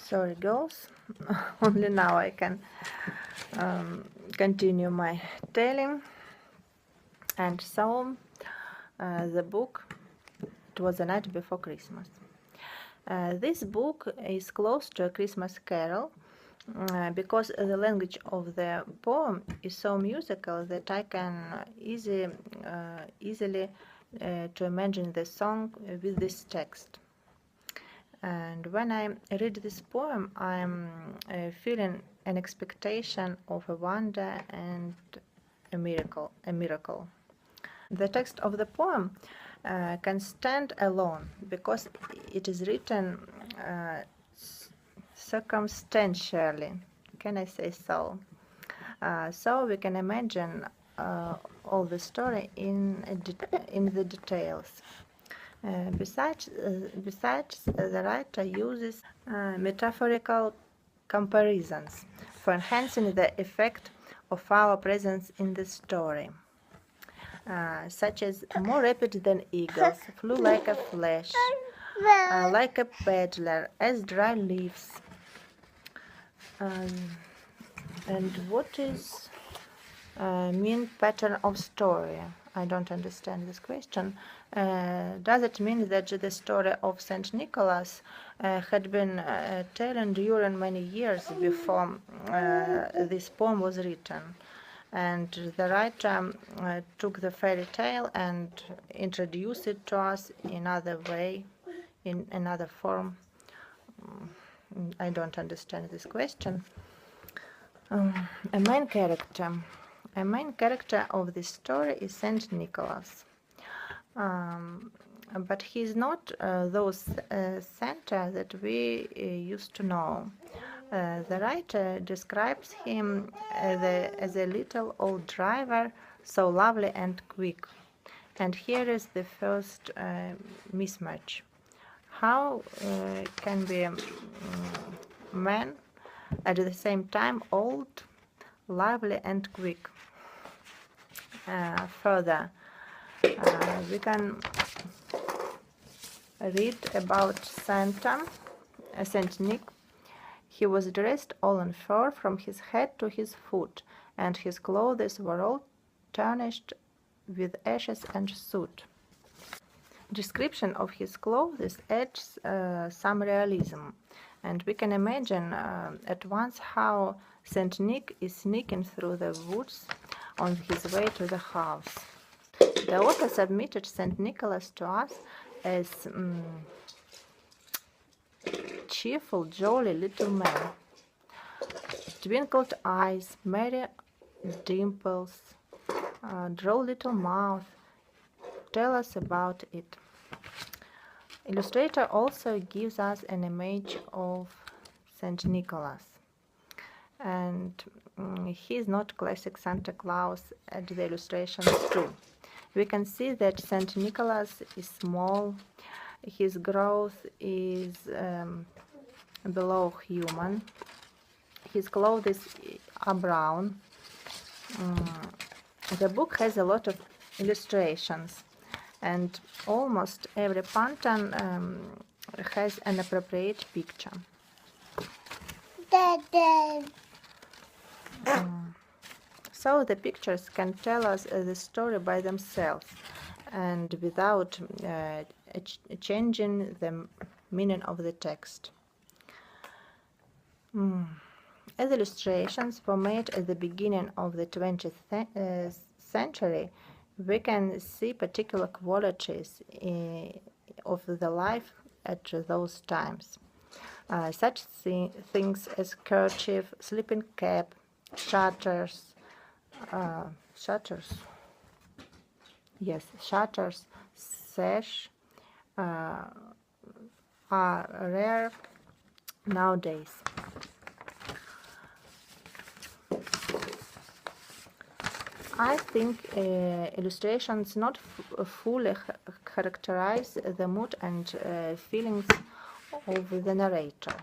Sorry, girls. Only now I can continue my telling. And so, the book, it was the night before Christmas. This book is close to a Christmas carol because the language of the poem is so musical that I can easily to imagine the song with this text. And when I read this poem, I'm feeling an expectation of a wonder and a miracle. The text of the poem can stand alone because it is written circumstantially. Can I say so? So we can imagine all the story in the details. Besides, the writer uses metaphorical comparisons for enhancing the effect of our presence in the story, such as more rapid than eagles, flew like a flash, like a peddler, as dry leaves. And what is mean pattern of story? I don't understand this question. Does it mean that the story of Saint Nicholas had been told during many years before this poem was written, and the writer took the fairy tale and introduced it to us in another way, in another form? I don't understand this question. A main character of this story is Saint Nicholas. But he is not those Santa that we used to know. The writer describes him as a little old driver, so lovely and quick. And here is the first mismatch. How can be a man at the same time old, lively and quick? Further, we can read about Santa, Saint Nick. He was dressed all in fur from his head to his foot, and his clothes were all tarnished with ashes and soot. Description of his clothes adds some realism, and we can imagine at once how Saint Nick is sneaking through the woods on his way to the house. The author submitted Saint Nicholas to us as cheerful, jolly little man. Twinkled eyes, merry dimples, droll little mouth. Tell us about it. Illustrator also gives us an image of Saint Nicholas, and he is not classic Santa Claus as the illustrations too. We can see that Saint Nicholas is small, his growth is below human, his clothes are brown. The book has a lot of illustrations, and almost every pantan has an appropriate picture. So the pictures can tell us the story by themselves and without changing the meaning of the text. As illustrations were made at the beginning of the 20th century, we can see particular qualities of the life at those times. Such things as kerchief, sleeping cap, shutters, sash, are rare nowadays. I think illustrations not fully characterize the mood and feelings of the narrator,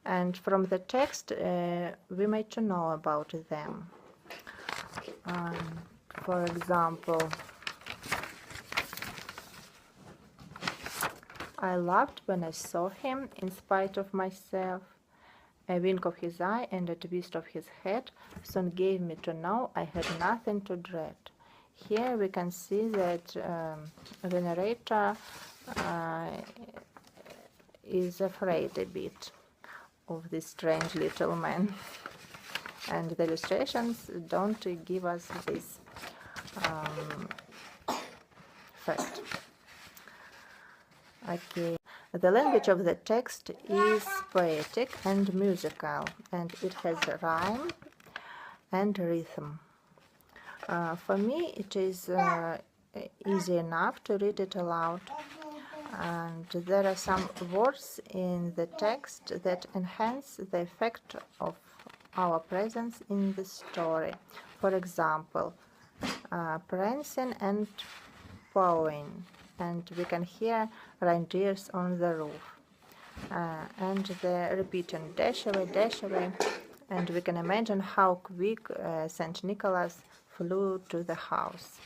and from the text we may to know about them. For example, I laughed when I saw him in spite of myself. A wink of his eye and a twist of his head soon gave me to know I had nothing to dread. Here we can see that the narrator is afraid a bit of this strange little man, and the illustrations don't give us this fact. Okay. The language of the text is poetic and musical, and it has rhyme and rhythm. For me, it is easy enough to read it aloud, and there are some words in the text that enhance the effect of our presence in the story. For example, prancing and pawing, and we can hear reindeers on the roof, and the repeating dash away, and we can imagine how quick Saint Nicholas flew to the house.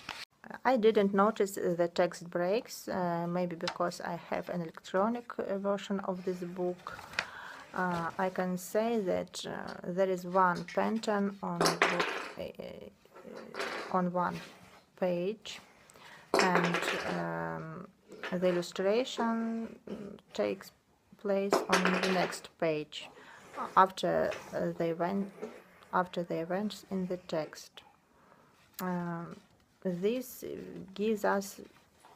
I didn't notice the text breaks, maybe because I have an electronic version of this book. I can say that there is one pattern on one page, and the illustration takes place on the next page after the events in the text. This gives us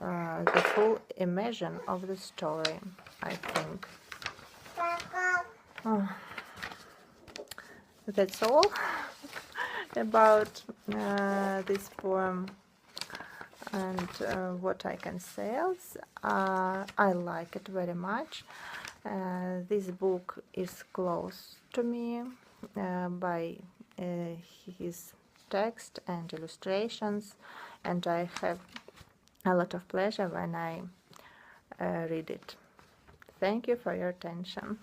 the full immersion of the story, I think. That's all about this poem, and what I can say else. I like it very much. This book is close to me by his text and illustrations, and I have a lot of pleasure when I read it. Thank you for your attention.